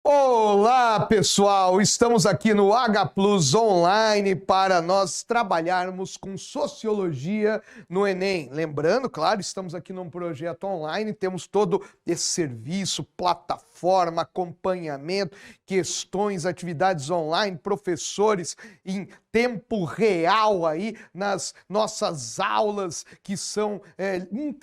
Olá, pessoal! Estamos aqui no H Plus Online para nós trabalharmos com sociologia no Enem. Lembrando, claro, estamos aqui num projeto online, temos todo esse serviço, plataforma, acompanhamento, questões, atividades online, professores em tempo real aí nas nossas aulas que são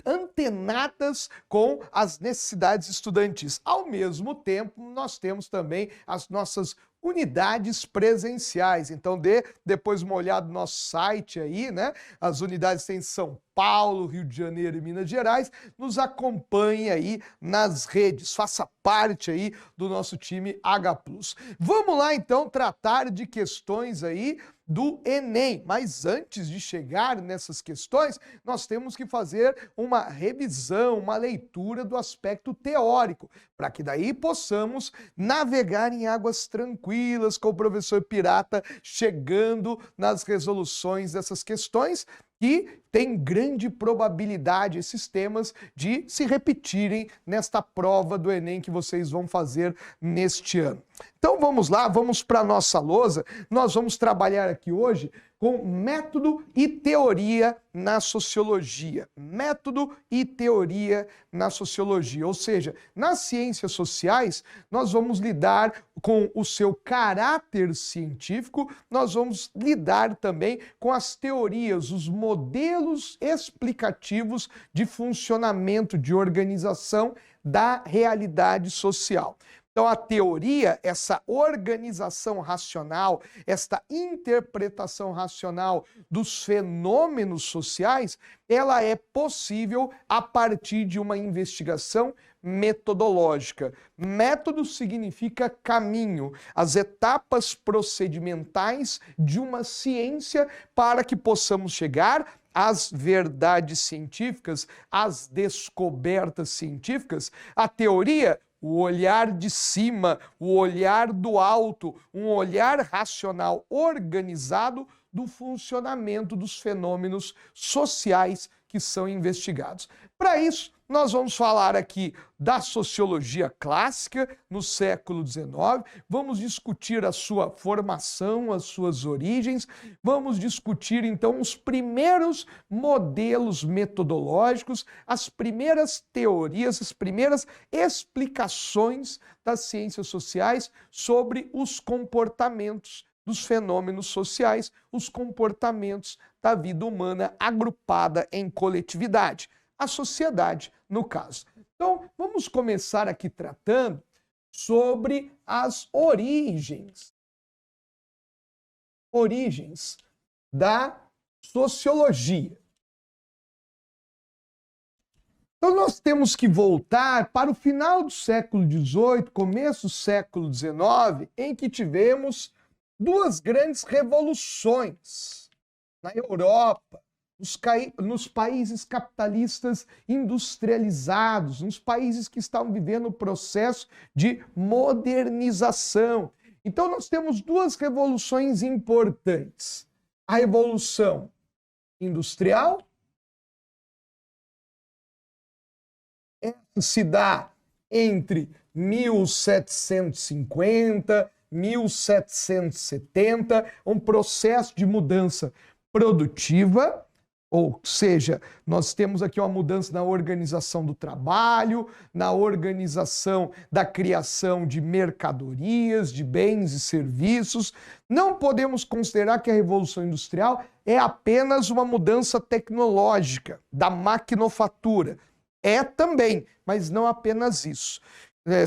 antenadas com as necessidades estudantis. Ao mesmo tempo, nós temos também as nossas unidades presenciais. Então, dê depois uma olhada no nosso site aí, né? As unidades têm São Paulo, Rio de Janeiro e Minas Gerais. Nos acompanhe aí nas redes, faça parte aí do nosso time H Plus. Vamos lá, então, tratar de questões aí do Enem. Mas antes de chegar nessas questões, nós temos que fazer uma revisão, uma leitura do aspecto teórico, para que daí possamos navegar em águas tranquilas com o professor Pirata chegando nas resoluções dessas questões que tem grande probabilidade esses temas de se repetirem nesta prova do Enem que vocês vão fazer neste ano. Então vamos lá, vamos para a nossa lousa. Nós vamos trabalhar aqui hoje com método e teoria na sociologia. Método e teoria na sociologia, ou seja, nas ciências sociais, nós vamos lidar com o seu caráter científico, nós vamos lidar também com as teorias, os modelos explicativos de funcionamento, de organização da realidade social. Então, a teoria, essa organização racional, esta interpretação racional dos fenômenos sociais, ela é possível a partir de uma investigação metodológica. Método significa caminho, as etapas procedimentais de uma ciência para que possamos chegar às verdades científicas, às descobertas científicas. A teoria, o olhar de cima, o olhar do alto, um olhar racional organizado do funcionamento dos fenômenos sociais que são investigados. Para isso, nós vamos falar aqui da sociologia clássica no século XIX, vamos discutir a sua formação, as suas origens, vamos discutir então os primeiros modelos metodológicos, as primeiras teorias, as primeiras explicações das ciências sociais sobre os comportamentos dos fenômenos sociais, os comportamentos da vida humana agrupada em coletividade. A sociedade, no caso. Então, vamos começar aqui tratando sobre as origens da sociologia. Então, nós temos que voltar para o final do século XVIII, começo do século XIX, em que tivemos duas grandes revoluções na Europa, nos países capitalistas industrializados, nos países que estavam vivendo o processo de modernização. Então, nós temos duas revoluções importantes. A Revolução Industrial, essa se dá entre 1750 e 1770, um processo de mudança produtiva. Ou seja, nós temos aqui uma mudança na organização do trabalho, na organização da criação de mercadorias, de bens e serviços. Não podemos considerar que a Revolução Industrial é apenas uma mudança tecnológica, da maquinofatura. É também, mas não apenas isso.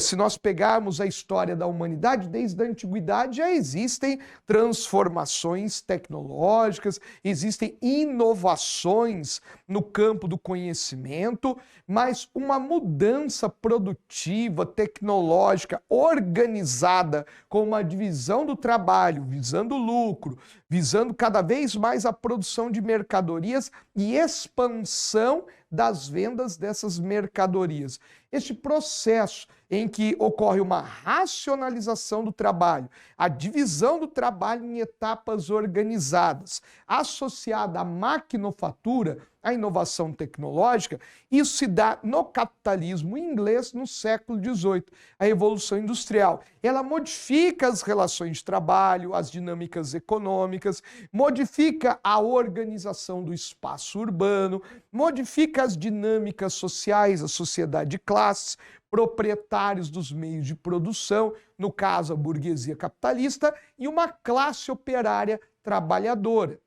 Se nós pegarmos a história da humanidade, desde a antiguidade já existem transformações tecnológicas, existem inovações no campo do conhecimento, mas uma mudança produtiva, tecnológica, organizada, com uma divisão do trabalho, visando o lucro, visando cada vez mais a produção de mercadorias e expansão das vendas dessas mercadorias. este processo em que ocorre uma racionalização do trabalho, a divisão do trabalho em etapas organizadas, associada à maquinofatura, à inovação tecnológica, isso se dá no capitalismo inglês no século XVIII, a Revolução Industrial. Ela modifica as relações de trabalho, as dinâmicas econômicas, modifica a organização do espaço urbano, modifica as dinâmicas sociais, a sociedade de classes, proprietários dos meios de produção, no caso a burguesia capitalista, e uma classe operária trabalhadora.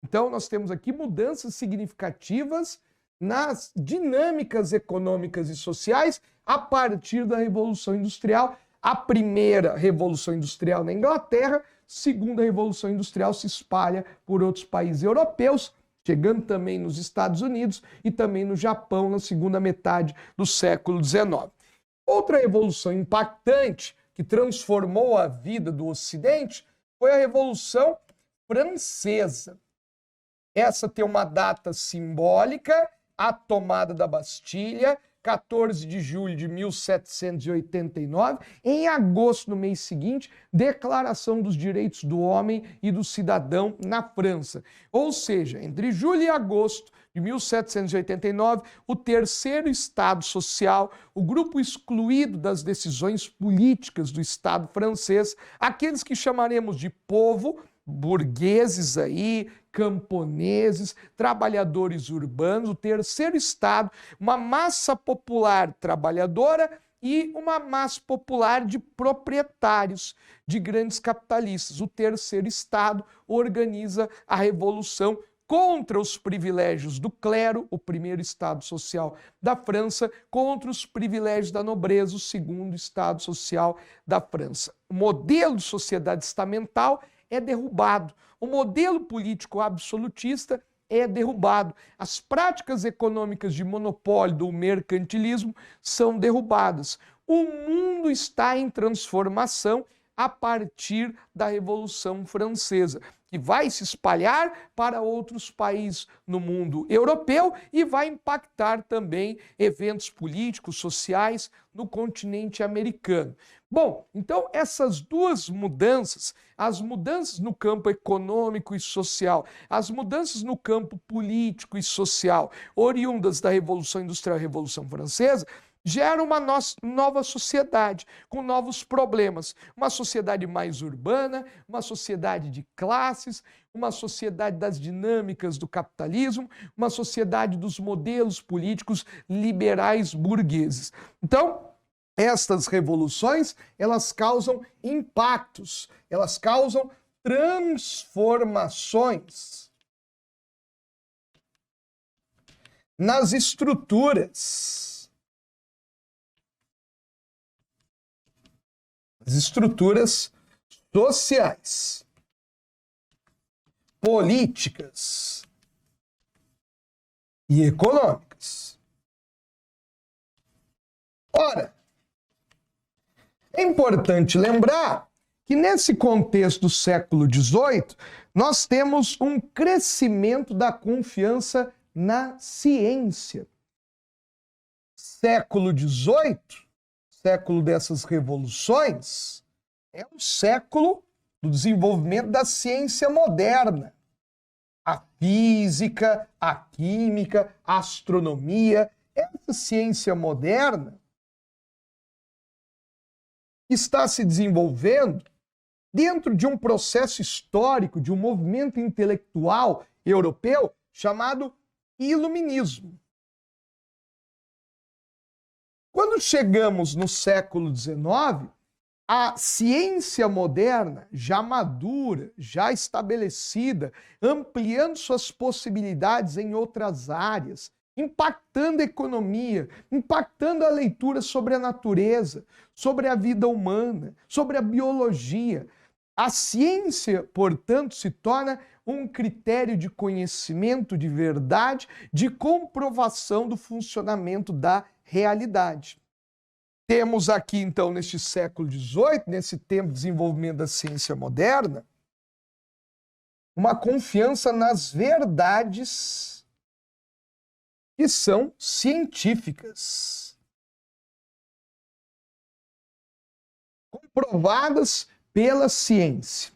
Então, nós temos aqui mudanças significativas nas dinâmicas econômicas e sociais a partir da Revolução Industrial. A primeira Revolução Industrial na Inglaterra, segunda Revolução Industrial se espalha por outros países europeus, chegando também nos Estados Unidos e também no Japão na segunda metade do século XIX. Outra revolução impactante que transformou a vida do Ocidente foi a Revolução Francesa. Essa tem uma data simbólica, a tomada da Bastilha, 14 de julho de 1789. Em agosto, no mês seguinte, Declaração dos Direitos do Homem e do Cidadão na França. Ou seja, entre julho e agosto de 1789, o terceiro Estado social, o grupo excluído das decisões políticas do Estado francês, aqueles que chamaremos de povo, burgueses aí, camponeses, trabalhadores urbanos, o terceiro estado, uma massa popular trabalhadora e uma massa popular de proprietários, de grandes capitalistas. O terceiro estado organiza a revolução contra os privilégios do clero, o primeiro estado social da França, contra os privilégios da nobreza, o segundo estado social da França. O modelo de sociedade estamental é derrubado. O modelo político absolutista é derrubado. As práticas econômicas de monopólio do mercantilismo são derrubadas. O mundo está em transformação a partir da Revolução Francesa, que vai se espalhar para outros países no mundo europeu e vai impactar também eventos políticos, sociais no continente americano. Bom, então essas duas mudanças, as mudanças no campo econômico e social, as mudanças no campo político e social, oriundas da Revolução Industrial e Revolução Francesa, geram uma nova sociedade, com novos problemas. Uma sociedade mais urbana, uma sociedade de classes, uma sociedade das dinâmicas do capitalismo, uma sociedade dos modelos políticos liberais burgueses. Então, estas revoluções, elas causam impactos, elas causam transformações nas estruturas. As estruturas sociais, políticas e econômicas. Ora, é importante lembrar que nesse contexto do século XVIII, nós temos um crescimento da confiança na ciência. Século XVIII, século dessas revoluções, é um século do desenvolvimento da ciência moderna. A física, a química, a astronomia, essa ciência moderna está se desenvolvendo dentro de um processo histórico, de um movimento intelectual europeu chamado Iluminismo. Quando chegamos no século XIX, a ciência moderna, já madura, já estabelecida, ampliando suas possibilidades em outras áreas, impactando a economia, impactando a leitura sobre a natureza, sobre a vida humana, sobre a biologia. A ciência, portanto, se torna um critério de conhecimento de verdade, de comprovação do funcionamento da realidade. Temos aqui, então, neste século XVIII, nesse tempo de desenvolvimento da ciência moderna, uma confiança nas verdades que são científicas. comprovadas pela ciência.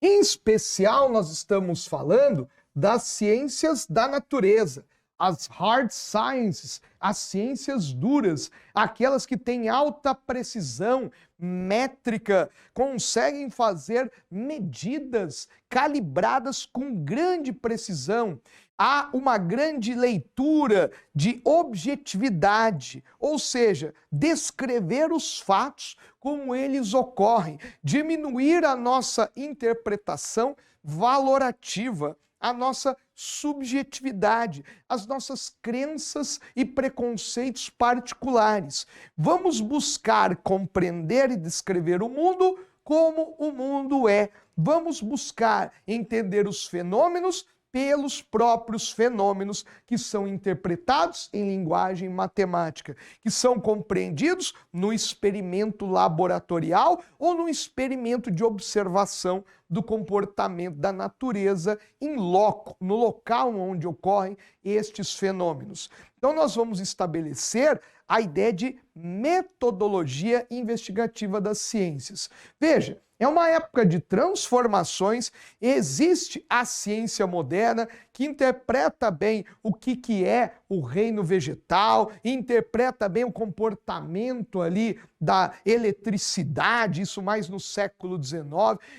Em especial, nós estamos falando das ciências da natureza, as hard sciences, as ciências duras, aquelas que têm alta precisão métrica, conseguem fazer medidas calibradas com grande precisão. Há uma grande leitura de objetividade, ou seja, descrever os fatos como eles ocorrem, diminuir a nossa interpretação valorativa, a nossa subjetividade, as nossas crenças e preconceitos particulares. Vamos buscar compreender e descrever o mundo como o mundo é. Vamos buscar entender os fenômenos pelos próprios fenômenos que são interpretados em linguagem matemática, que são compreendidos no experimento laboratorial ou no experimento de observação do comportamento da natureza in loco, no local onde ocorrem estes fenômenos. Então nós vamos estabelecer a ideia de metodologia investigativa das ciências. Veja, é uma época de transformações, existe a ciência moderna que interpreta bem o que é o reino vegetal, interpreta bem o comportamento ali da eletricidade, isso mais no século XIX,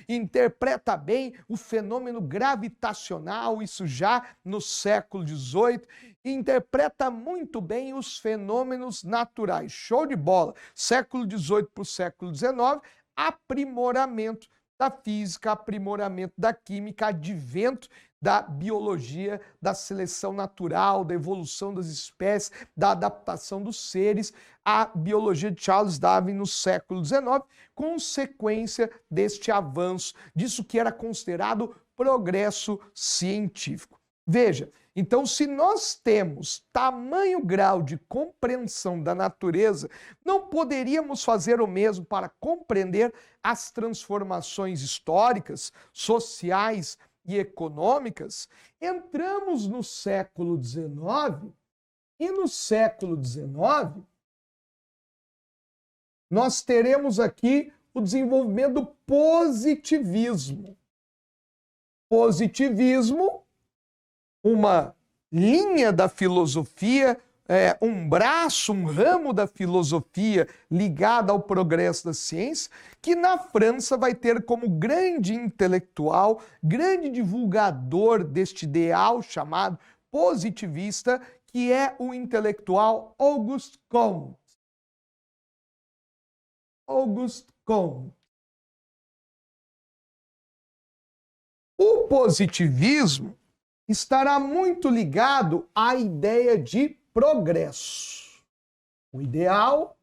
interpreta bem o fenômeno gravitacional, isso já no século XVIII, interpreta muito bem os fenômenos naturais. Show de bola! Século XVIII para o século XIX, aprimoramento da física, aprimoramento da química, advento da biologia, da seleção natural, da evolução das espécies, da adaptação dos seres, a biologia de Charles Darwin no século XIX, consequência deste avanço, disso que era considerado progresso científico. Veja, então, se nós temos tamanho grau de compreensão da natureza, não poderíamos fazer o mesmo para compreender as transformações históricas, sociais e econômicas? Entramos no século XIX e no século XIX nós teremos aqui o desenvolvimento do positivismo. Positivismo, uma linha da filosofia, um braço, um ramo da filosofia ligada ao progresso da ciência, que na França vai ter como grande intelectual, grande divulgador deste ideal chamado positivista, que é o intelectual Auguste Comte. Auguste Comte. O positivismo estará muito ligado à ideia de progresso. O ideal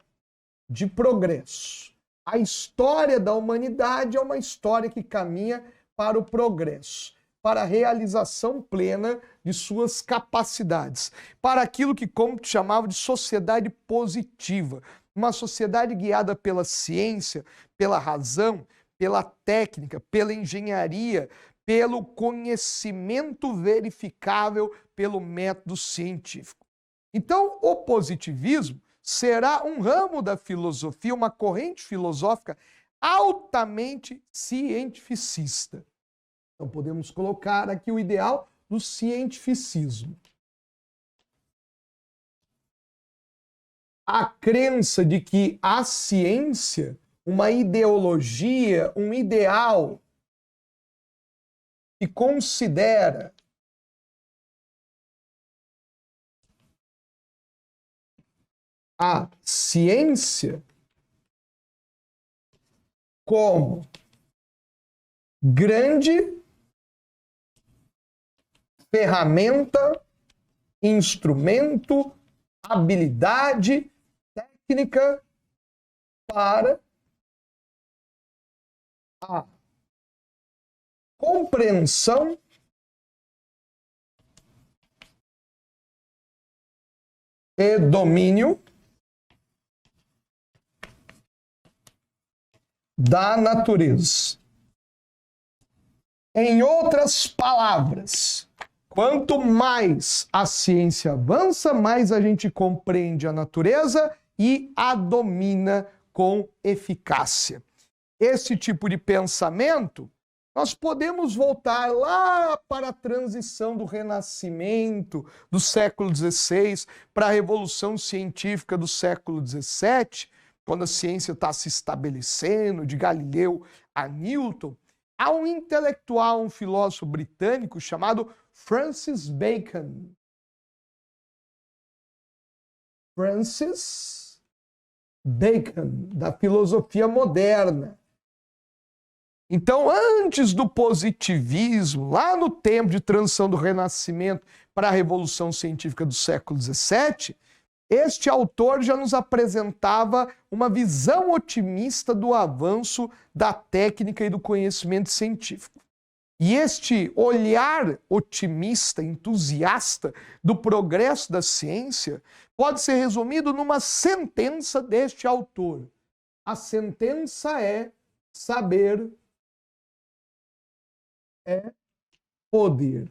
de progresso. A história da humanidade é uma história que caminha para o progresso, para a realização plena de suas capacidades, para aquilo que Comte chamava de sociedade positiva, uma sociedade guiada pela ciência, pela razão, pela técnica, pela engenharia, pelo conhecimento verificável pelo método científico. Então, o positivismo será um ramo da filosofia, uma corrente filosófica altamente cientificista. Então, podemos colocar aqui o ideal do cientificismo. A crença de que a ciência, uma ideologia, um ideal que considera a ciência como grande ferramenta, instrumento, habilidade, técnica para a compreensão e domínio da natureza. Em outras palavras, quanto mais a ciência avança, mais a gente compreende a natureza e a domina com eficácia. esse tipo de pensamento, nós podemos voltar lá para a transição do Renascimento do século XVI para a Revolução Científica do século XVII, quando a ciência está se estabelecendo, de Galileu a Newton. Há um intelectual, um filósofo britânico chamado Francis Bacon. Francis Bacon, da filosofia moderna. Então, antes do positivismo, lá no tempo de transição do Renascimento para a Revolução Científica do século XVII, este autor já nos apresentava uma visão otimista do avanço da técnica e do conhecimento científico. E este olhar otimista, entusiasta do progresso da ciência pode ser resumido numa sentença deste autor. A sentença é: saber é poder.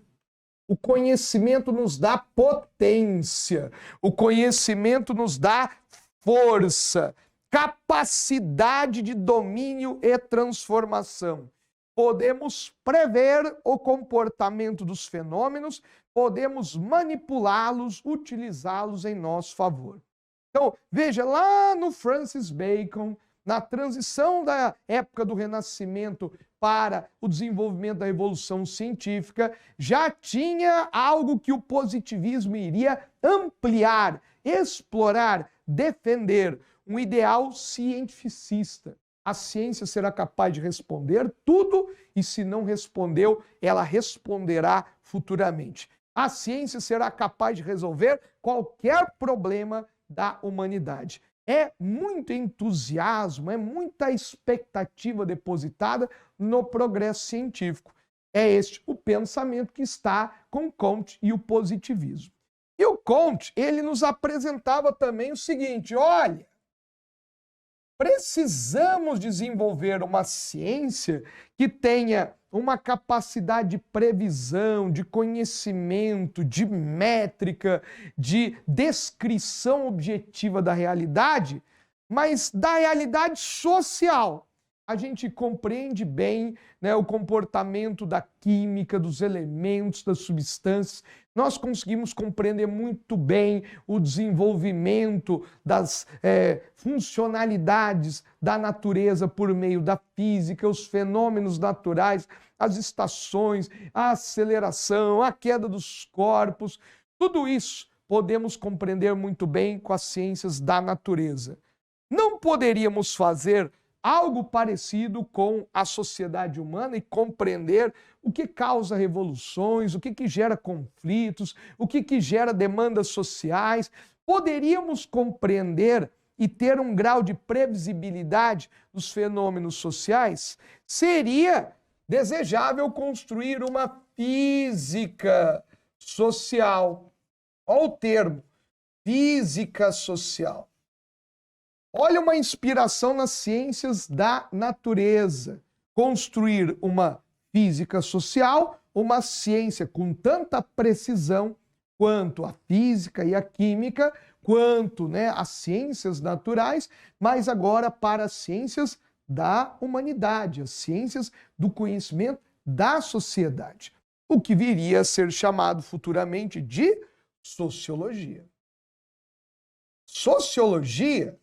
O conhecimento nos dá potência, o conhecimento nos dá força, capacidade de domínio e transformação. Podemos prever o comportamento dos fenômenos, podemos manipulá-los, utilizá-los em nosso favor. Então, veja, lá no Francis Bacon, na transição da época do Renascimento para o desenvolvimento da Revolução Científica, já tinha algo que o positivismo iria ampliar, explorar, defender, um ideal cientificista. A ciência será capaz de responder tudo e, se não respondeu, ela responderá futuramente. A ciência será capaz de resolver qualquer problema da humanidade. É muito entusiasmo, é muita expectativa depositada no progresso científico. É este o pensamento que está com Comte e o positivismo. E o Comte, ele nos apresentava também o seguinte: olha, precisamos desenvolver uma ciência que tenha uma capacidade de previsão, de conhecimento, de métrica, de descrição objetiva da realidade, mas da realidade social. A gente compreende bem, né, o comportamento da química, dos elementos, das substâncias. Nós conseguimos compreender muito bem o desenvolvimento das funcionalidades da natureza por meio da física, os fenômenos naturais, as estações, a aceleração, a queda dos corpos. Tudo isso podemos compreender muito bem com as ciências da natureza. Não poderíamos fazer algo parecido com a sociedade humana e compreender o que causa revoluções, o que gera conflitos, o que gera demandas sociais. Poderíamos compreender e ter um grau de previsibilidade dos fenômenos sociais? Seria desejável construir uma física social. Olha o termo, física social. Olha uma inspiração nas ciências da natureza. Construir uma física social, uma ciência com tanta precisão quanto a física e a química, quanto, né, as ciências naturais, mas agora para as ciências da humanidade, as ciências do conhecimento da sociedade. O que viria a ser chamado futuramente de sociologia. Sociologia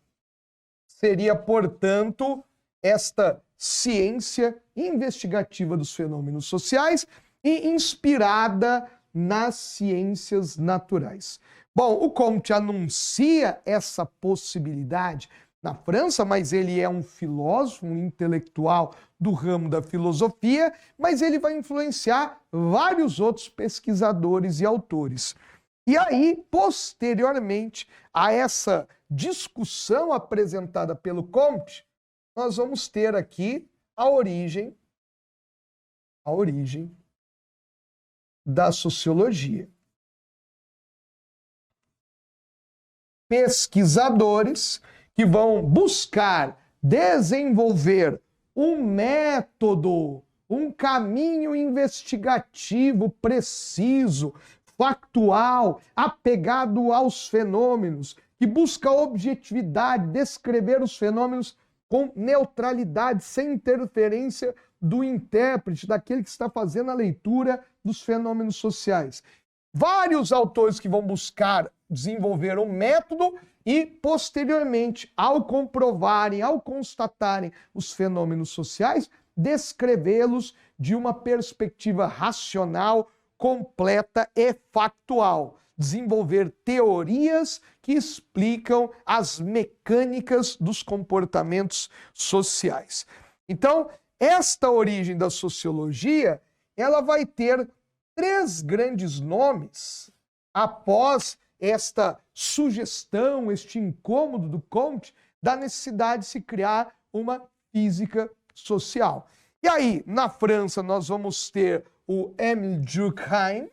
seria, portanto, esta ciência investigativa dos fenômenos sociais e inspirada nas ciências naturais. Bom, o Comte anuncia essa possibilidade na França, mas ele é um filósofo, um intelectual do ramo da filosofia, mas ele vai influenciar vários outros pesquisadores e autores. E aí, posteriormente a essa discussão apresentada pelo Comte, nós vamos ter aqui a origem da sociologia. Pesquisadores que vão buscar desenvolver um método, um caminho investigativo preciso, factual, apegado aos fenômenos, que busca objetividade, descrever os fenômenos com neutralidade, sem interferência do intérprete, daquele que está fazendo a leitura dos fenômenos sociais. Vários autores que vão buscar desenvolver um método e, posteriormente, ao comprovarem, ao constatarem os fenômenos sociais, descrevê-los de uma perspectiva racional, completa e factual. Desenvolver teorias que explicam as mecânicas dos comportamentos sociais. Então, esta origem da sociologia, ela vai ter 3 grandes nomes após esta sugestão, este incômodo do Comte, da necessidade de se criar uma física social. E aí, na França, nós vamos ter o Émile Durkheim.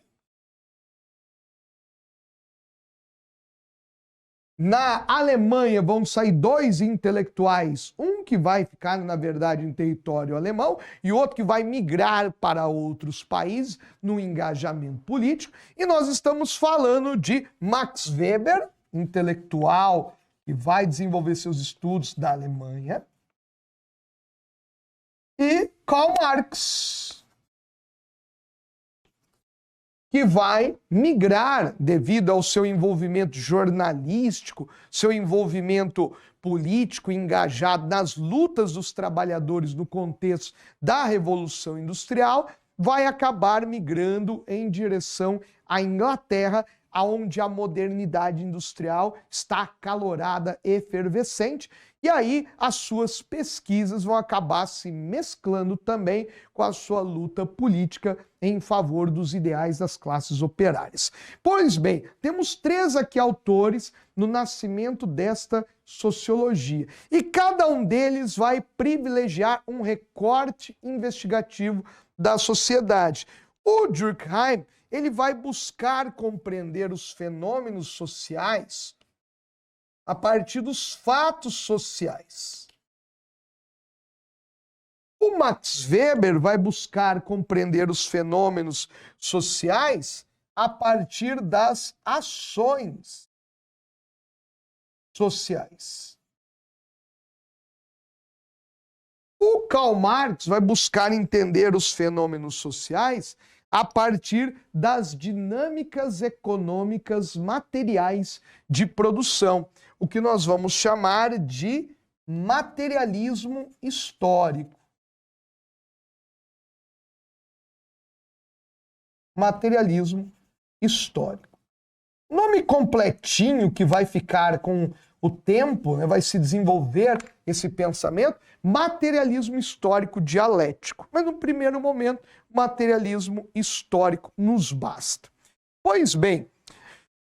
Na Alemanha vão sair 2 intelectuais, um que vai ficar, na verdade, em território alemão e outro que vai migrar para outros países no engajamento político. E nós estamos falando de Max Weber, intelectual que vai desenvolver seus estudos da Alemanha, e Karl Marx, que vai migrar devido ao seu envolvimento jornalístico, seu envolvimento político engajado nas lutas dos trabalhadores no contexto da Revolução Industrial, vai acabar migrando em direção à Inglaterra, onde a modernidade industrial está acalorada, efervescente, e aí as suas pesquisas vão acabar se mesclando também com a sua luta política em favor dos ideais das classes operárias. Pois bem, temos 3 aqui autores no nascimento desta sociologia, e cada um deles vai privilegiar um recorte investigativo da sociedade. O Durkheim, ele vai buscar compreender os fenômenos sociais a partir dos fatos sociais. O Max Weber vai buscar compreender os fenômenos sociais a partir das ações sociais. O Karl Marx vai buscar entender os fenômenos sociais a partir das dinâmicas econômicas materiais de produção, o que nós vamos chamar de materialismo histórico. Materialismo histórico. O nome completinho que vai ficar com o tempo, né, vai se desenvolver esse pensamento, materialismo histórico dialético. Mas no primeiro momento, materialismo histórico nos basta. Pois bem,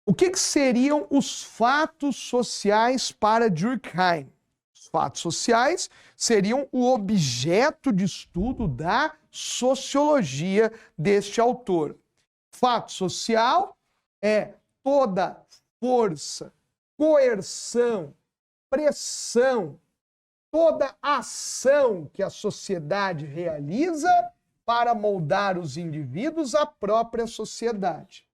o que seriam os fatos sociais para Durkheim? Os fatos sociais seriam o objeto de estudo da sociologia deste autor. Fato social é toda força, coerção, pressão, toda ação que a sociedade realiza para moldar os indivíduos à própria sociedade.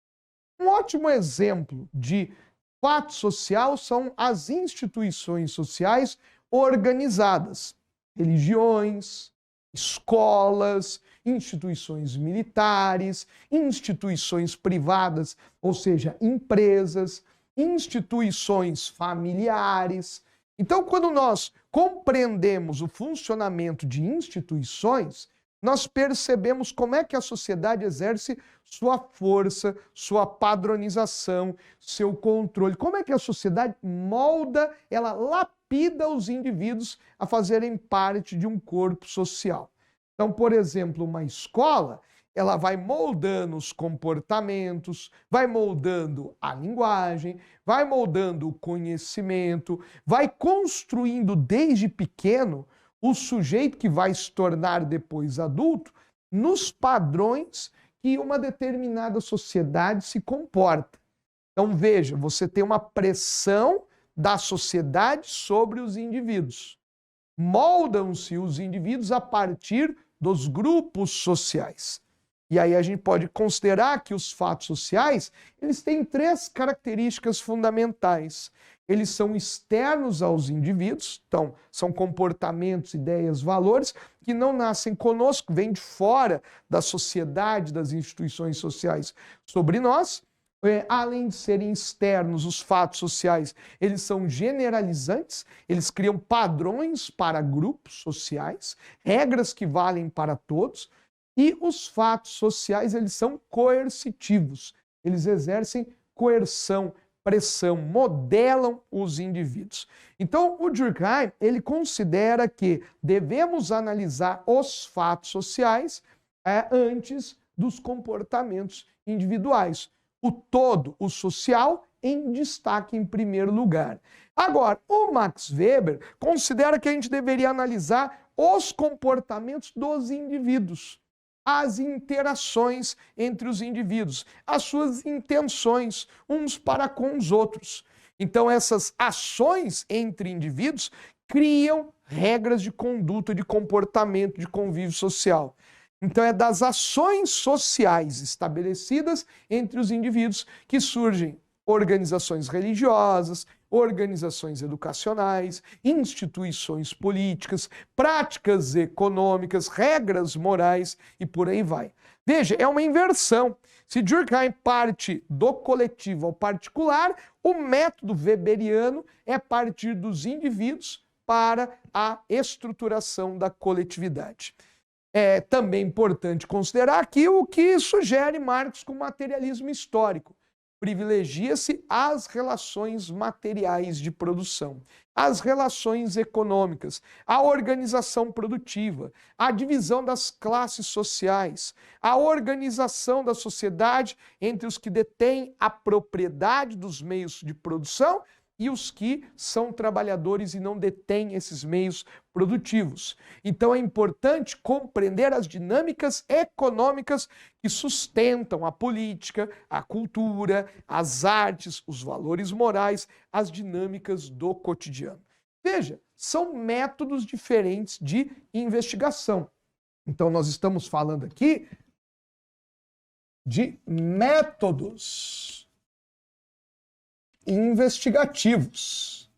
Um ótimo exemplo de fato social são as instituições sociais organizadas, religiões, escolas, instituições militares, instituições privadas, ou seja, empresas, instituições familiares. Então, quando nós compreendemos o funcionamento de instituições, nós percebemos como é que a sociedade exerce sua força, sua padronização, seu controle. Como é que a sociedade molda, ela lapida os indivíduos a fazerem parte de um corpo social. Então, por exemplo, uma escola, ela vai moldando os comportamentos, vai moldando a linguagem, vai moldando o conhecimento, vai construindo desde pequeno o sujeito que vai se tornar depois adulto nos padrões que uma determinada sociedade se comporta. Então, veja, você tem uma pressão da sociedade sobre os indivíduos. Moldam-se os indivíduos a partir dos grupos sociais. E aí a gente pode considerar que os fatos sociais, eles têm 3 características fundamentais. eles são externos aos indivíduos, então são comportamentos, ideias, valores que não nascem conosco, vêm de fora da sociedade, das instituições sociais sobre nós. Além de serem externos, os fatos sociais, eles são generalizantes, eles criam padrões para grupos sociais, regras que valem para todos, e os fatos sociais, eles são coercitivos, eles exercem coerção, pressão, modelam os indivíduos. Então, o Durkheim, ele considera que devemos analisar os fatos sociais antes dos comportamentos individuais. O todo, o social, em destaque em primeiro lugar. Agora, o Max Weber considera que a gente deveria analisar os comportamentos dos indivíduos, as interações entre os indivíduos, as suas intenções uns para com os outros. Então, essas ações entre indivíduos criam regras de conduta, de comportamento, de convívio social. Então, é das ações sociais estabelecidas entre os indivíduos que surgem organizações religiosas, organizações educacionais, instituições políticas, práticas econômicas, regras morais e por aí vai. Veja, é uma inversão. Se Durkheim parte do coletivo ao particular, o método weberiano é partir dos indivíduos para a estruturação da coletividade. É também importante considerar aqui o que sugere Marx com o materialismo histórico. Privilegia-se as relações materiais de produção, as relações econômicas, a organização produtiva, a divisão das classes sociais, a organização da sociedade entre os que detêm a propriedade dos meios de produção e os que são trabalhadores e não detêm esses meios produtivos. Então é importante compreender as dinâmicas econômicas que sustentam a política, a cultura, as artes, os valores morais, as dinâmicas do cotidiano. Veja, são métodos diferentes de investigação. Então nós estamos falando aqui de métodos investigativos.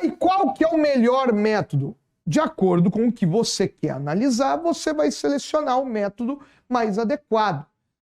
E qual que é o melhor método? De acordo com o que você quer analisar, você vai selecionar o método mais adequado.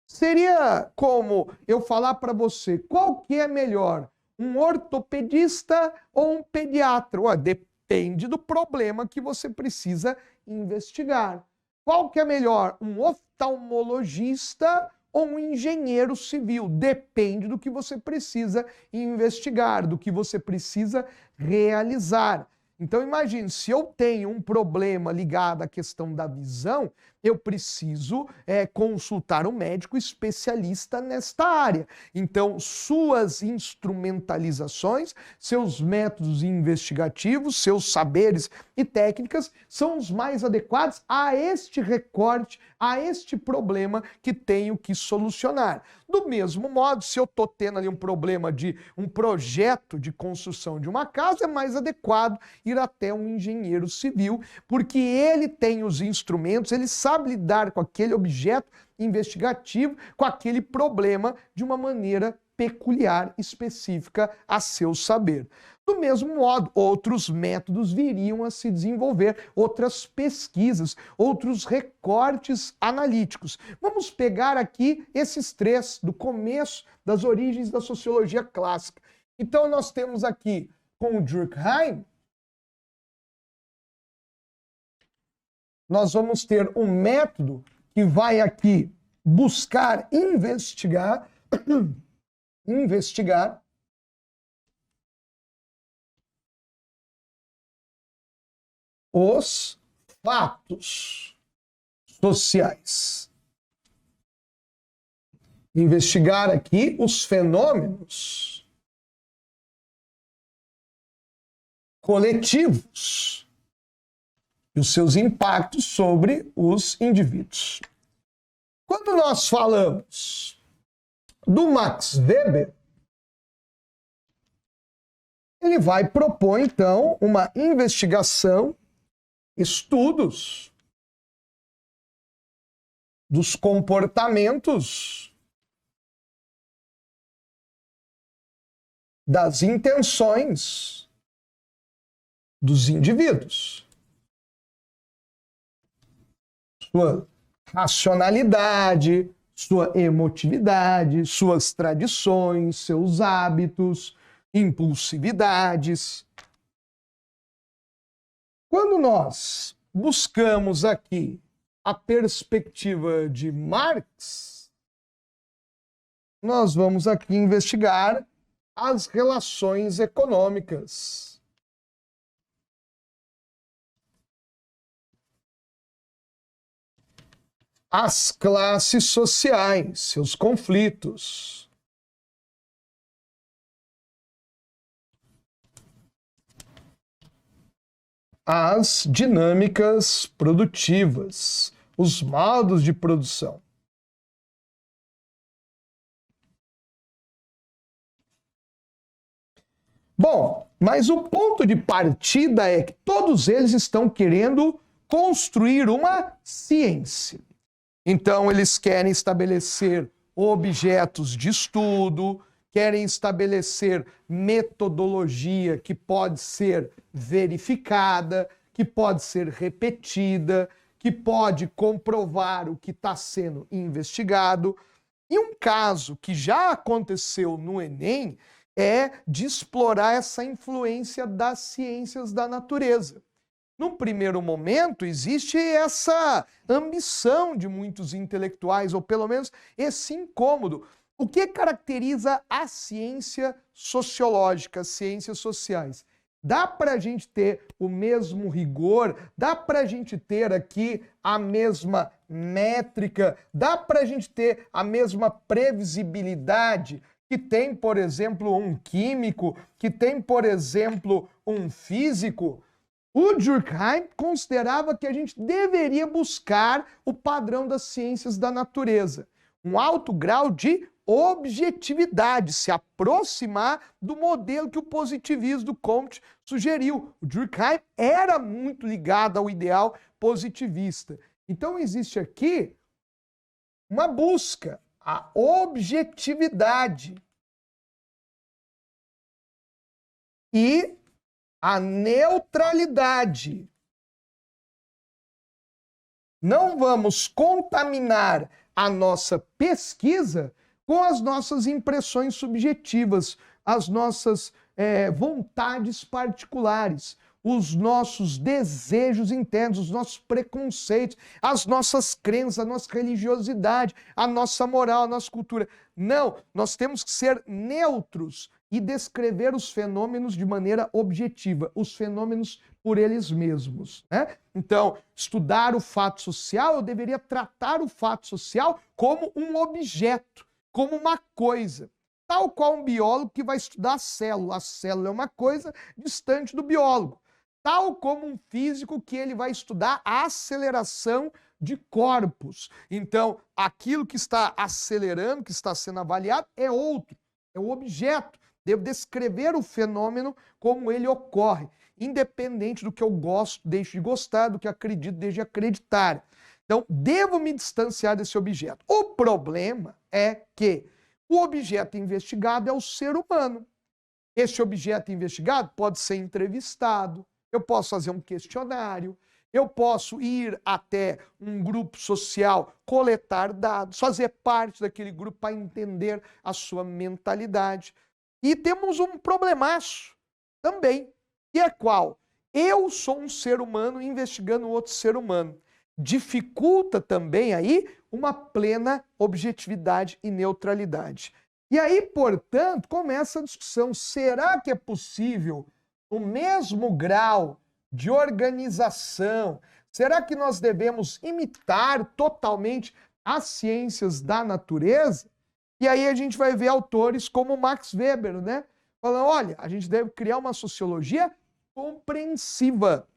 Seria como eu falar para você, qual que é melhor? Um ortopedista ou um pediatra? Depende do problema que você precisa investigar. Qual que é melhor? Um oftalmologista ou um engenheiro civil? Depende do que você precisa investigar, do que você precisa realizar. Então imagine, se eu tenho um problema ligado à questão da visão, eu preciso consultar um médico especialista nesta área. Então, suas instrumentalizações, seus métodos investigativos, seus saberes e técnicas são os mais adequados a este recorte, a este problema que tenho que solucionar. Do mesmo modo, se eu estou tendo ali um problema de um projeto de construção de uma casa, é mais adequado ir até um engenheiro civil, porque ele tem os instrumentos, ele sabe lidar com aquele objeto investigativo, com aquele problema de uma maneira peculiar, específica a seu saber. Do mesmo modo, outros métodos viriam a se desenvolver, outras pesquisas, outros recortes analíticos. Vamos pegar aqui esses três do começo das origens da sociologia clássica. Então nós temos aqui com o Durkheim, nós vamos ter um método que vai aqui buscar investigar os fatos sociais. Investigar aqui os fenômenos coletivos e os seus impactos sobre os indivíduos. Quando nós falamos do Max Weber, ele vai propor, então, uma investigação, estudos dos comportamentos das intenções dos indivíduos. Sua racionalidade, sua emotividade, suas tradições, seus hábitos, impulsividades. Quando nós buscamos aqui a perspectiva de Marx, nós vamos aqui investigar as relações econômicas. As classes sociais, seus conflitos. As dinâmicas produtivas, os modos de produção. Bom, mas o ponto de partida é que todos eles estão querendo construir uma ciência. Então, eles querem estabelecer objetos de estudo, querem estabelecer metodologia que pode ser verificada, que pode ser repetida, que pode comprovar o que está sendo investigado. E um caso que já aconteceu no Enem é de explorar essa influência das ciências da natureza. Num primeiro momento, existe essa ambição de muitos intelectuais, ou pelo menos esse incômodo. O que caracteriza a ciência sociológica, as ciências sociais? Dá para a gente ter o mesmo rigor, dá para a gente ter aqui a mesma métrica, dá para a gente ter a mesma previsibilidade que tem, por exemplo, um químico, que tem, por exemplo, um físico? O Durkheim considerava que a gente deveria buscar o padrão das ciências da natureza, um alto grau de objetividade, se aproximar do modelo que o positivismo do Comte sugeriu. O Durkheim era muito ligado ao ideal positivista. Então existe aqui uma busca, a objetividade e a neutralidade. Não vamos contaminar a nossa pesquisa com as nossas impressões subjetivas, as nossas vontades particulares, os nossos desejos internos, os nossos preconceitos, as nossas crenças, a nossa religiosidade, a nossa moral, a nossa cultura. Não, nós temos que ser neutros e descrever os fenômenos de maneira objetiva, os fenômenos por eles mesmos, né? Então, estudar o fato social, eu deveria tratar o fato social como um objeto, como uma coisa. Tal qual um biólogo que vai estudar a célula. A célula é uma coisa distante do biólogo. Tal como um físico que ele vai estudar a aceleração de corpos. Então, aquilo que está acelerando, que está sendo avaliado, é outro, é o objeto. Devo descrever o fenômeno como ele ocorre, independente do que eu gosto, deixo de gostar, do que acredito, deixo de acreditar. Então, devo me distanciar desse objeto. O problema é que o objeto investigado é o ser humano. Esse objeto investigado pode ser entrevistado, eu posso fazer um questionário, eu posso ir até um grupo social, coletar dados, fazer parte daquele grupo para entender a sua mentalidade. E temos um problemaço também, que é qual? Eu sou um ser humano investigando outro ser humano. Dificulta também aí uma plena objetividade e neutralidade. E aí, portanto, começa a discussão. Será que é possível o mesmo grau de organização? Será que nós devemos imitar totalmente as ciências da natureza? E aí a gente vai ver autores como Max Weber, né? Falando, olha, a gente deve criar uma sociologia compreensiva,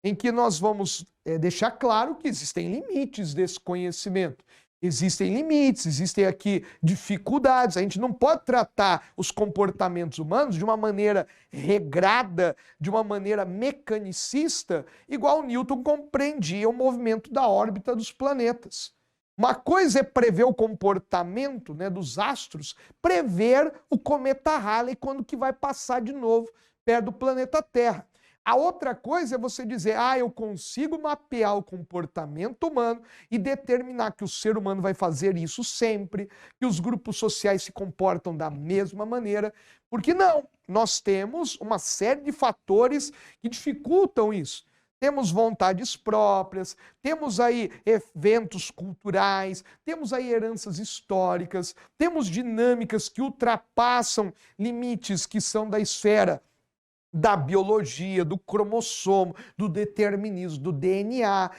em que nós vamos deixar claro que existem limites desse conhecimento. Existem limites, existem aqui dificuldades. A gente não pode tratar os comportamentos humanos de uma maneira regrada, de uma maneira mecanicista, igual Newton compreendia o movimento da órbita dos planetas. Uma coisa é prever o comportamento, né, dos astros, prever o cometa Halley quando que vai passar de novo perto do planeta Terra. A outra coisa é você dizer, eu consigo mapear o comportamento humano e determinar que o ser humano vai fazer isso sempre, que os grupos sociais se comportam da mesma maneira, porque não, nós temos uma série de fatores que dificultam isso. Temos vontades próprias, temos aí eventos culturais, temos aí heranças históricas, temos dinâmicas que ultrapassam limites que são da esfera da biologia, do cromossomo, do determinismo, do DNA.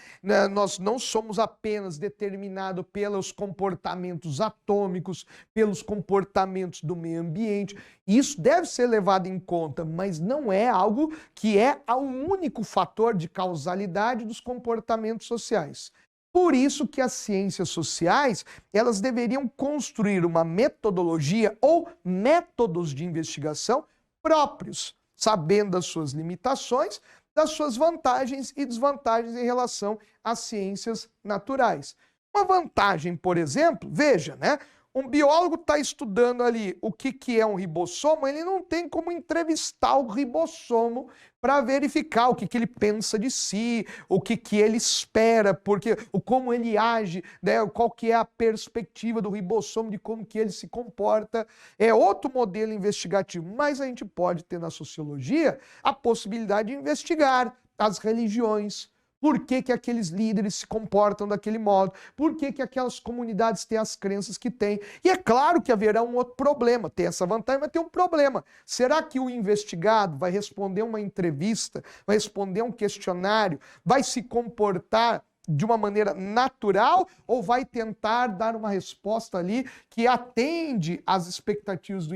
Nós não somos apenas determinados pelos comportamentos atômicos, pelos comportamentos do meio ambiente. Isso deve ser levado em conta, mas não é algo que é o único fator de causalidade dos comportamentos sociais. Por isso que as ciências sociais, elas deveriam construir uma metodologia ou métodos de investigação próprios, sabendo das suas limitações, das suas vantagens e desvantagens em relação às ciências naturais. Uma vantagem, por exemplo, veja, né? Um biólogo está estudando ali o que é um ribossomo, ele não tem como entrevistar o ribossomo para verificar o que ele pensa de si, o que ele espera, porque como ele age, né, qual que é a perspectiva do ribossomo, de como que ele se comporta. É outro modelo investigativo, mas a gente pode ter na sociologia a possibilidade de investigar as religiões. Por que aqueles líderes se comportam daquele modo? Por que aquelas comunidades têm as crenças que têm? E é claro que haverá um outro problema. Tem essa vantagem, mas tem um problema. Será que o investigado vai responder uma entrevista, vai responder um questionário, vai se comportar de uma maneira natural ou vai tentar dar uma resposta ali que atende às expectativas do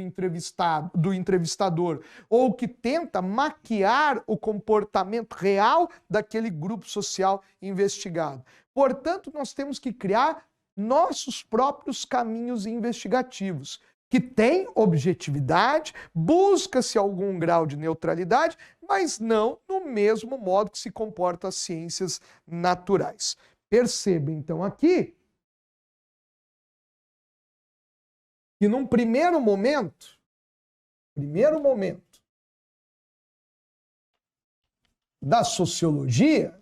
entrevistador, ou que tenta maquiar o comportamento real daquele grupo social investigado? Portanto, nós temos que criar nossos próprios caminhos investigativos, que tem objetividade, busca-se algum grau de neutralidade, mas não no mesmo modo que se comportam as ciências naturais. Perceba, então, aqui que num primeiro momento da sociologia,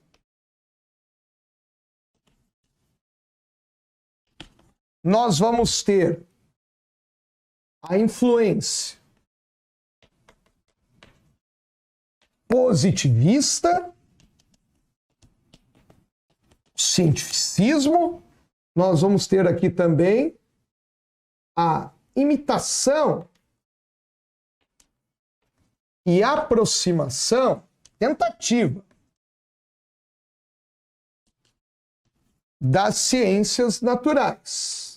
nós vamos ter a influência positivista, cientificismo, nós vamos ter aqui também a imitação e aproximação, tentativa das ciências naturais.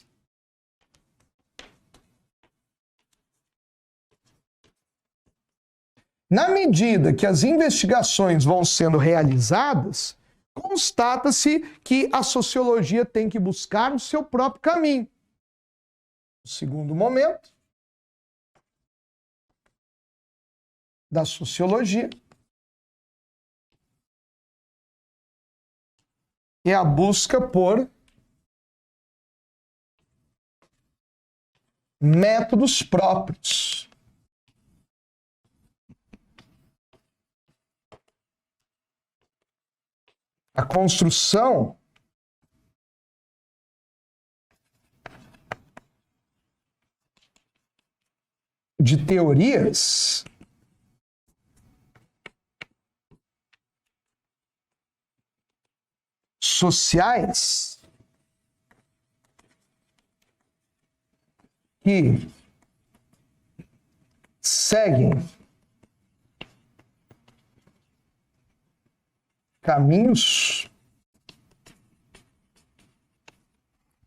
Na medida que as investigações vão sendo realizadas, constata-se que a sociologia tem que buscar o seu próprio caminho. O segundo momento da sociologia é a busca por métodos próprios. A construção de teorias sociais que seguem caminhos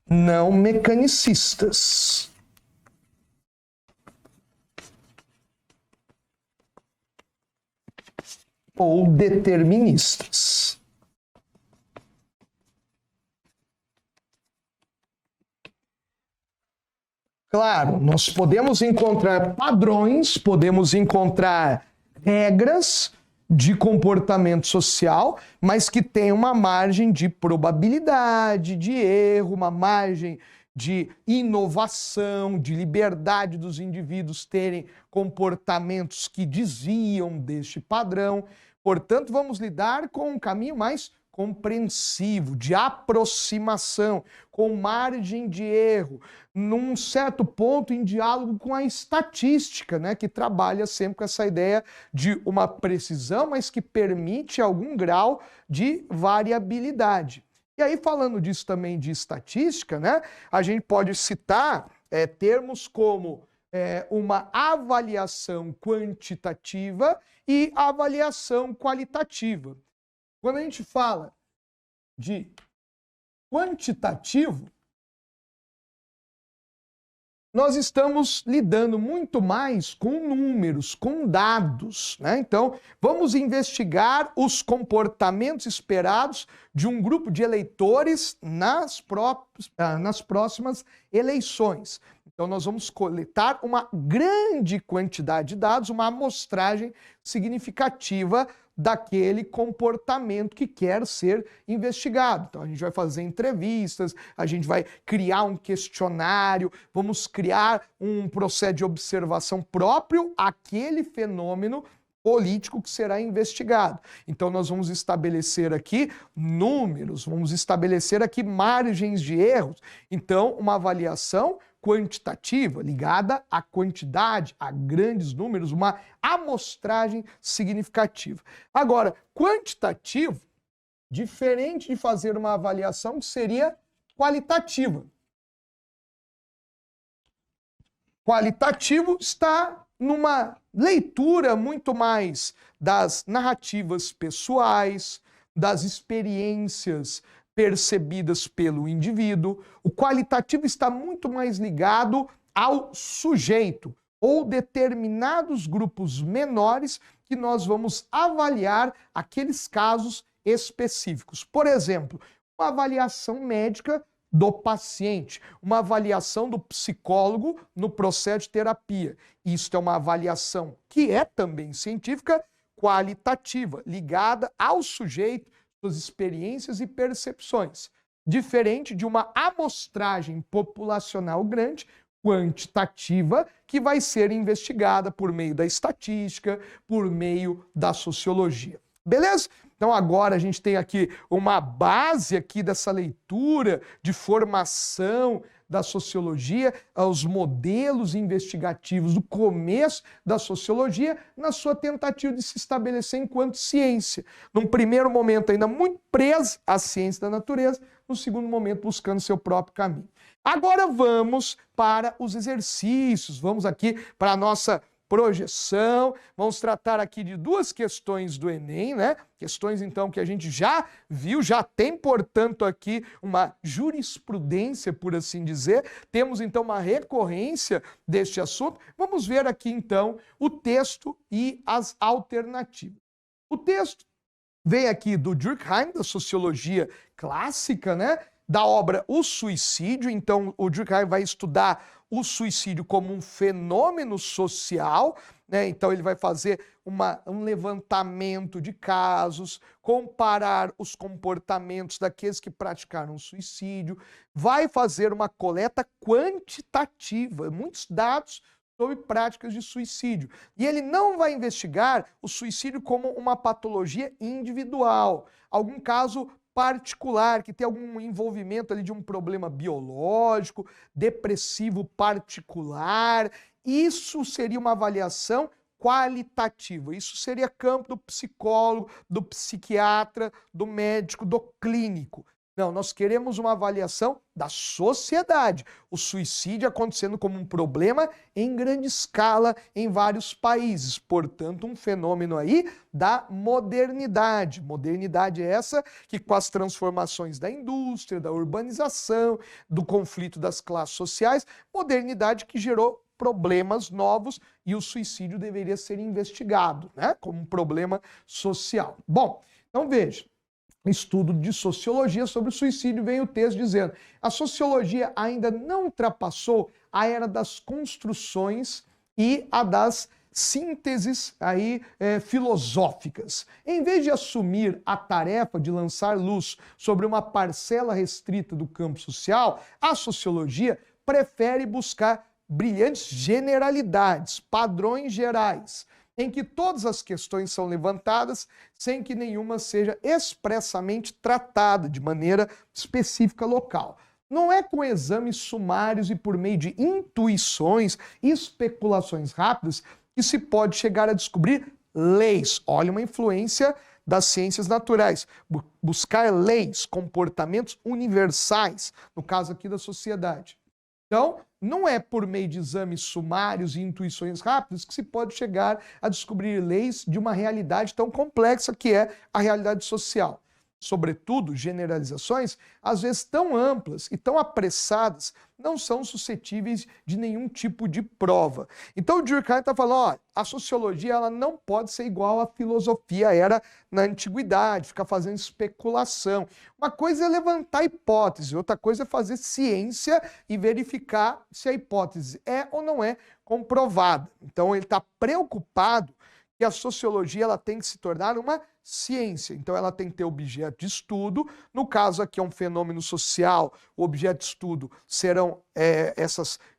não mecanicistas. Ou deterministas. Claro, nós podemos encontrar padrões, podemos encontrar regras, de comportamento social, mas que tem uma margem de probabilidade, de erro, uma margem de inovação, de liberdade dos indivíduos terem comportamentos que desviam deste padrão. Portanto, vamos lidar com um caminho mais compreensivo, de aproximação, com margem de erro, num certo ponto em diálogo com a estatística, né, que trabalha sempre com essa ideia de uma precisão, mas que permite algum grau de variabilidade. E aí, falando disso também de estatística, né, a gente pode citar termos como uma avaliação quantitativa e avaliação qualitativa. Quando a gente fala de quantitativo, nós estamos lidando muito mais com números, com dados, né? Então, vamos investigar os comportamentos esperados de um grupo de eleitores nas próximas eleições. Então, nós vamos coletar uma grande quantidade de dados, uma amostragem significativa daquele comportamento que quer ser investigado. Então, a gente vai fazer entrevistas, a gente vai criar um questionário, vamos criar um processo de observação próprio àquele fenômeno político que será investigado. Então, nós vamos estabelecer aqui números, vamos estabelecer aqui margens de erros. Então, uma avaliação quantitativa, ligada à quantidade, a grandes números, uma amostragem significativa. Agora, quantitativo, diferente de fazer uma avaliação que seria qualitativa. Qualitativo está numa leitura muito mais das narrativas pessoais, das experiências percebidas pelo indivíduo. O qualitativo está muito mais ligado ao sujeito ou determinados grupos menores que nós vamos avaliar aqueles casos específicos. Por exemplo, uma avaliação médica do paciente, uma avaliação do psicólogo no processo de terapia. Isso é uma avaliação que é também científica, qualitativa, ligada ao sujeito, suas experiências e percepções, diferente de uma amostragem populacional grande, quantitativa, que vai ser investigada por meio da estatística, por meio da sociologia. Beleza? Então agora a gente tem aqui uma base aqui dessa leitura de formação da sociologia, os modelos investigativos do começo da sociologia, na sua tentativa de se estabelecer enquanto ciência. Num primeiro momento ainda muito presa à ciência da natureza, no segundo momento buscando seu próprio caminho. Agora vamos para os exercícios, vamos aqui para a nossa projeção, vamos tratar aqui de duas questões do Enem, né? Questões, então, que a gente já viu, já tem, portanto, aqui uma jurisprudência, por assim dizer. Temos, então, uma recorrência deste assunto. Vamos ver aqui, então, o texto e as alternativas. O texto vem aqui do Durkheim, da sociologia clássica, né? Da obra O Suicídio. Então, o Durkheim vai estudar o suicídio como um fenômeno social, né? Então ele vai fazer um levantamento de casos, comparar os comportamentos daqueles que praticaram suicídio, vai fazer uma coleta quantitativa, muitos dados sobre práticas de suicídio. E ele não vai investigar o suicídio como uma patologia individual, algum caso particular, que tem algum envolvimento ali de um problema biológico, depressivo particular. Isso seria uma avaliação qualitativa. Isso seria campo do psicólogo, do psiquiatra, do médico, do clínico. Não, nós queremos uma avaliação da sociedade. O suicídio acontecendo como um problema em grande escala em vários países. Portanto, um fenômeno aí da modernidade. Modernidade essa que, com as transformações da indústria, da urbanização, do conflito das classes sociais, modernidade que gerou problemas novos e o suicídio deveria ser investigado, né, como um problema social. Bom, então veja. Estudo de sociologia sobre o suicídio, vem o texto dizendo: a sociologia ainda não ultrapassou a era das construções e a das sínteses aí filosóficas. Em vez de assumir a tarefa de lançar luz sobre uma parcela restrita do campo social, a sociologia prefere buscar brilhantes generalidades, padrões gerais, em que todas as questões são levantadas sem que nenhuma seja expressamente tratada de maneira específica local. Não é com exames sumários e por meio de intuições e especulações rápidas que se pode chegar a descobrir leis. Olha uma influência das ciências naturais. Buscar leis, comportamentos universais, no caso aqui da sociedade. Então, não é por meio de exames sumários e intuições rápidas que se pode chegar a descobrir leis de uma realidade tão complexa que é a realidade social. Sobretudo, generalizações, às vezes tão amplas e tão apressadas, não são suscetíveis de nenhum tipo de prova. Então o Durkheim está falando, ó, a sociologia ela não pode ser igual à filosofia era na antiguidade, ficar fazendo especulação. Uma coisa é levantar hipótese, outra coisa é fazer ciência e verificar se a hipótese é ou não é comprovada. Então ele está preocupado que a sociologia ela tem que se tornar uma ciência. Então ela tem que ter objeto de estudo. No caso aqui é um fenômeno social, o objeto de estudo serão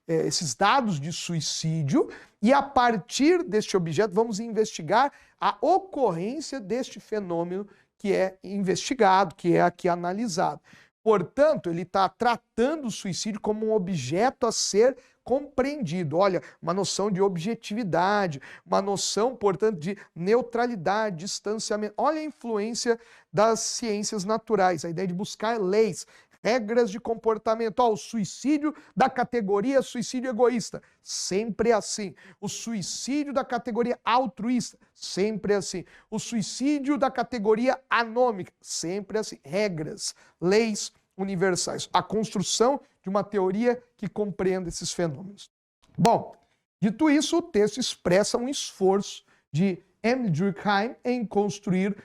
esses dados de suicídio e a partir deste objeto vamos investigar a ocorrência deste fenômeno que é investigado, que é aqui analisado. Portanto, ele está tratando o suicídio como um objeto a ser compreendido. Olha, uma noção de objetividade, uma noção, portanto, de neutralidade, distanciamento. Olha a influência das ciências naturais, a ideia de buscar leis, regras de comportamento. Ó, o suicídio da categoria suicídio egoísta, sempre assim. O suicídio da categoria altruísta, sempre assim. O suicídio da categoria anômica, sempre assim. Regras, leis universais. A construção de uma teoria que compreenda esses fenômenos. Bom, dito isso, o texto expressa um esforço de Emile Durkheim em construir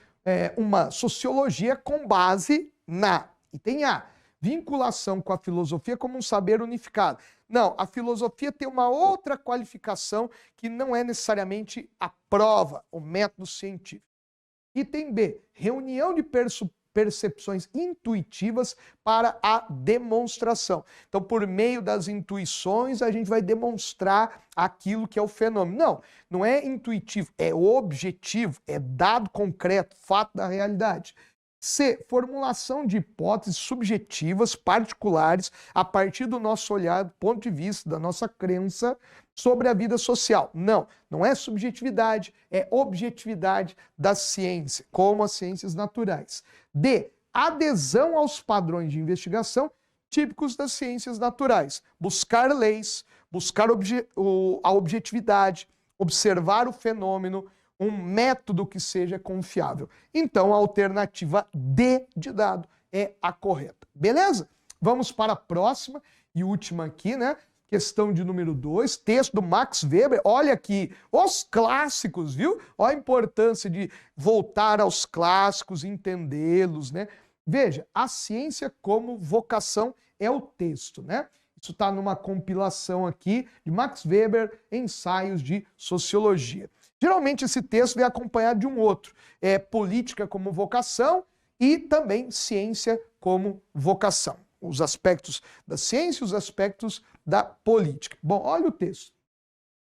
uma sociologia com base na, e tem a, vinculação com a filosofia como um saber unificado. Não, a filosofia tem uma outra qualificação que não é necessariamente a prova, o método científico. Item B, reunião de percepções intuitivas para a demonstração. Então, por meio das intuições, a gente vai demonstrar aquilo que é o fenômeno. Não, não é intuitivo, é objetivo, é dado concreto, fato da realidade. C, formulação de hipóteses subjetivas, particulares, a partir do nosso olhar, do ponto de vista, da nossa crença sobre a vida social. Não, não é subjetividade, é objetividade da ciência, como as ciências naturais. D, adesão aos padrões de investigação típicos das ciências naturais. Buscar leis, buscar a objetividade, observar o fenômeno, um método que seja confiável. Então, a alternativa D de dado é a correta. Beleza? Vamos para a próxima e última aqui, né? Questão de número 2, texto do Max Weber. Olha aqui, os clássicos, viu? Olha a importância de voltar aos clássicos, entendê-los, né? Veja, a ciência como vocação é o texto, né? Isso está numa compilação aqui de Max Weber, Ensaios de Sociologia. Geralmente esse texto vem acompanhado de um outro, política como vocação e também ciência como vocação. Os aspectos da ciência e os aspectos da política. Bom, olha o texto.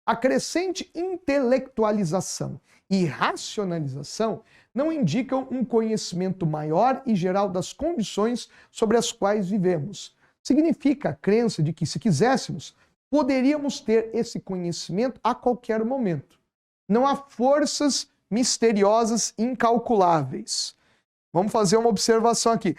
A crescente intelectualização e racionalização não indicam um conhecimento maior e geral das condições sobre as quais vivemos. Significa a crença de que, se quiséssemos, poderíamos ter esse conhecimento a qualquer momento. Não há forças misteriosas incalculáveis. Vamos fazer uma observação aqui.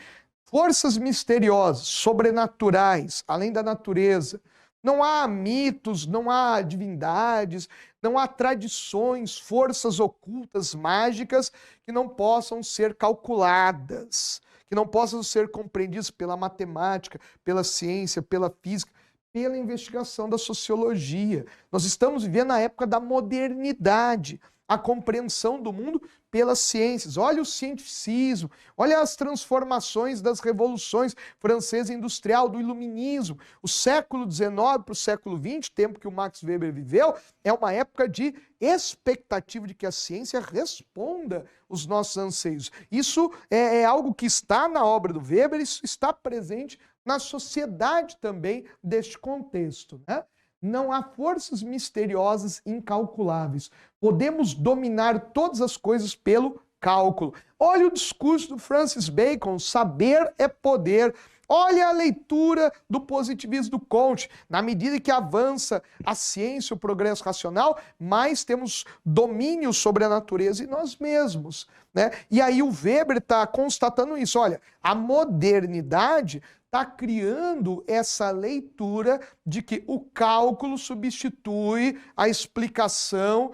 Forças misteriosas, sobrenaturais, além da natureza. Não há mitos, não há divindades, não há tradições, forças ocultas, mágicas, que não possam ser calculadas, que não possam ser compreendidas pela matemática, pela ciência, pela física, pela investigação da sociologia. Nós estamos vivendo a época da modernidade. a compreensão do mundo pelas ciências. Olha o cientificismo, olha as transformações das revoluções francesa industrial, do iluminismo. O século XIX para o século XX, tempo que o Max Weber viveu, é uma época de expectativa de que a ciência responda os nossos anseios. Isso é algo que está na obra do Weber, isso está presente na sociedade também deste contexto, né? Não há forças misteriosas incalculáveis. Podemos dominar todas as coisas pelo cálculo. Olha o discurso do Francis Bacon, saber é poder. Olha a leitura do positivismo do Comte. Na medida que avança a ciência, o progresso racional, mais temos domínio sobre a natureza e nós mesmos, né? E aí o Weber está constatando isso. Olha, a modernidade está criando essa leitura de que o cálculo substitui a explicação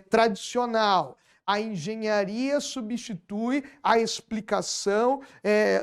tradicional. A engenharia substitui a explicação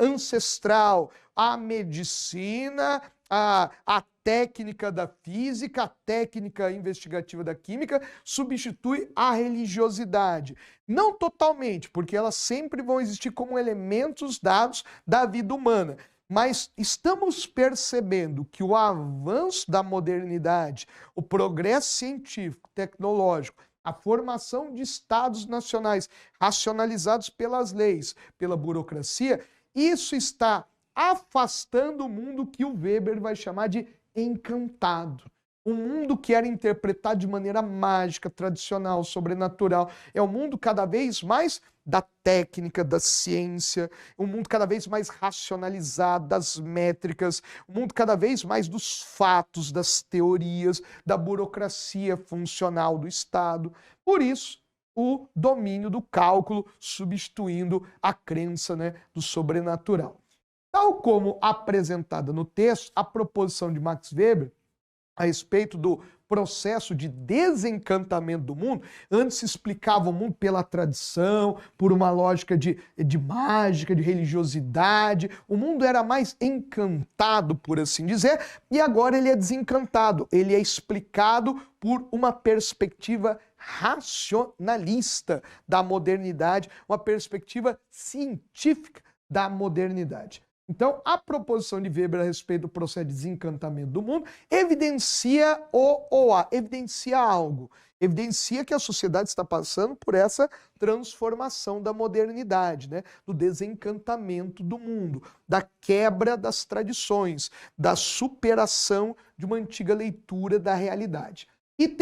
ancestral. A medicina, a técnica da física, a técnica investigativa da química substitui a religiosidade. Não totalmente, porque elas sempre vão existir como elementos dados da vida humana. Mas estamos percebendo que o avanço da modernidade, o progresso científico, tecnológico, a formação de estados nacionais racionalizados pelas leis, pela burocracia, isso está afastando o mundo que o Weber vai chamar de encantado. Um mundo que era interpretado de maneira mágica, tradicional, sobrenatural. É um mundo cada vez mais da técnica, da ciência, um mundo cada vez mais racionalizado, das métricas, um mundo cada vez mais dos fatos, das teorias, da burocracia funcional do Estado. Por isso, o domínio do cálculo substituindo a crença, né, do sobrenatural. Tal como apresentada no texto, a proposição de Max Weber a respeito do processo de desencantamento do mundo, antes se explicava o mundo pela tradição, por uma lógica de mágica, de religiosidade, o mundo era mais encantado, por assim dizer, e agora ele é desencantado, ele é explicado por uma perspectiva racionalista da modernidade, uma perspectiva científica da modernidade. Então, a proposição de Weber a respeito do processo de desencantamento do mundo evidencia evidencia algo. Evidencia que a sociedade está passando por essa transformação da modernidade, né? Do desencantamento do mundo, da quebra das tradições, da superação de uma antiga leitura da realidade. E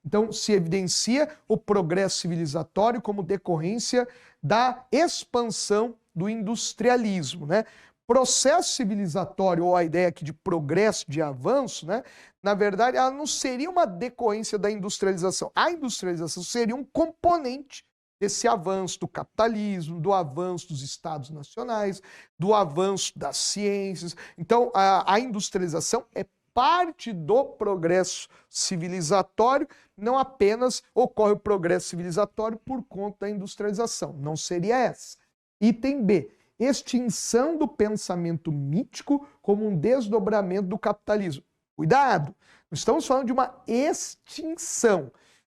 então, se evidencia o progresso civilizatório como decorrência da expansão do industrialismo, né? Processo civilizatório, ou a ideia aqui de progresso, de avanço, né? Na verdade, ela não seria uma decorrência da industrialização. A industrialização seria um componente desse avanço do capitalismo, do avanço dos estados nacionais, do avanço das ciências. Então, a industrialização é parte do progresso civilizatório, não apenas ocorre o progresso civilizatório por conta da industrialização. Não seria essa. Item B. Extinção do pensamento mítico como um desdobramento do capitalismo. Cuidado! Não estamos falando de uma extinção,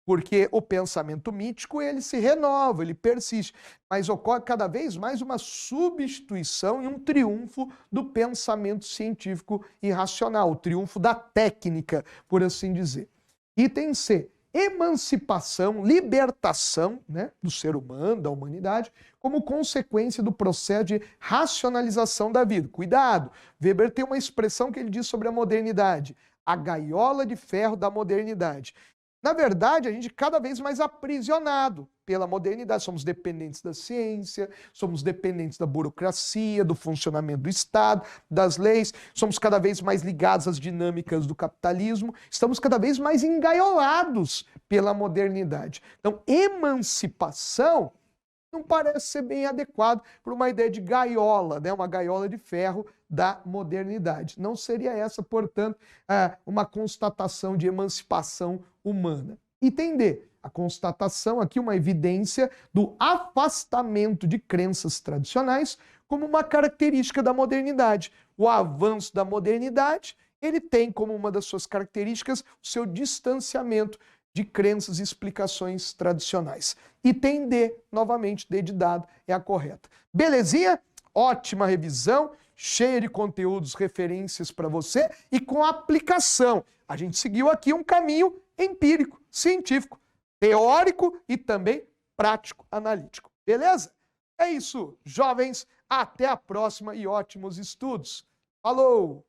porque o pensamento mítico ele se renova, ele persiste, mas ocorre cada vez mais uma substituição e um triunfo do pensamento científico e racional, o triunfo da técnica, por assim dizer. Item C. Emancipação, libertação, né, do ser humano, da humanidade, como consequência do processo de racionalização da vida. Cuidado! Weber tem uma expressão que ele diz sobre a modernidade, a gaiola de ferro da modernidade. Na verdade, a gente é cada vez mais aprisionado pela modernidade. Somos dependentes da ciência, somos dependentes da burocracia, do funcionamento do Estado, das leis, somos cada vez mais ligados às dinâmicas do capitalismo, estamos cada vez mais engaiolados pela modernidade. Então, emancipação não parece ser bem adequado para uma ideia de gaiola, né? Uma gaiola de ferro da modernidade. Não seria essa, portanto, uma constatação de emancipação humana. Item D. A constatação aqui, uma evidência do afastamento de crenças tradicionais como uma característica da modernidade. O avanço da modernidade, ele tem como uma das suas características o seu distanciamento de crenças e explicações tradicionais. Item D, novamente, D de dado é a correta. Belezinha? Ótima revisão, cheia de conteúdos, referências para você e com aplicação. A gente seguiu aqui um caminho empírico, científico, teórico e também prático, analítico. Beleza? É isso, jovens. Até a próxima e ótimos estudos. Falou!